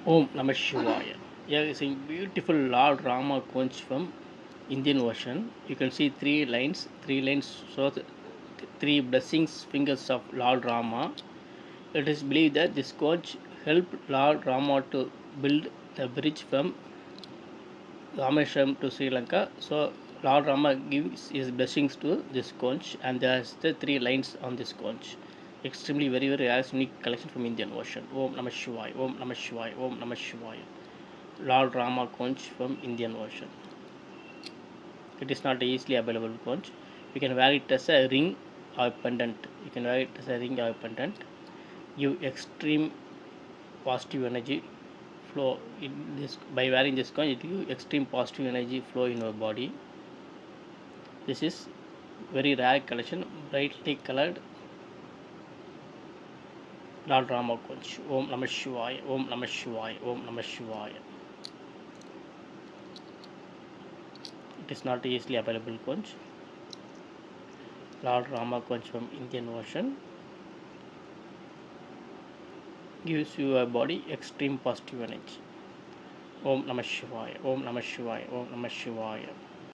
Om Namaha Shivaya. Yeah, it's a beautiful Lord Rama conch from Indian Ocean. You can see three lines show three blessings fingers of Lord Rama. It is believed that this conch helped Lord Rama to build the bridge from Rameshwaram to Sri Lanka. So Lord Rama gives his blessings to this conch, and there's the three lines on this conch. Extremely very rare unique collection from Indian Ocean. Om Namah Shivaya, Om Namah Shivaya, Om Namah Shivaya. Lord Rama conch from Indian Ocean. It is not easily available conch. You can wear it as a ring or pendant. You can wear it as a ring or pendant. Give extreme positive energy flow in this by wearing this conch. It gives extreme positive energy flow in your body. This is very rare collection, brightly colored Lord Rama conch. Om Namah Shivaya, Om Namah Shivaya, Om Namah Shivaya. It is not easily available conch. Lord Rama conch from Indian Ocean gives your body extreme positive energy. Om Namah Shivaya, Om Namah Shivaya, Om Namah Shivaya.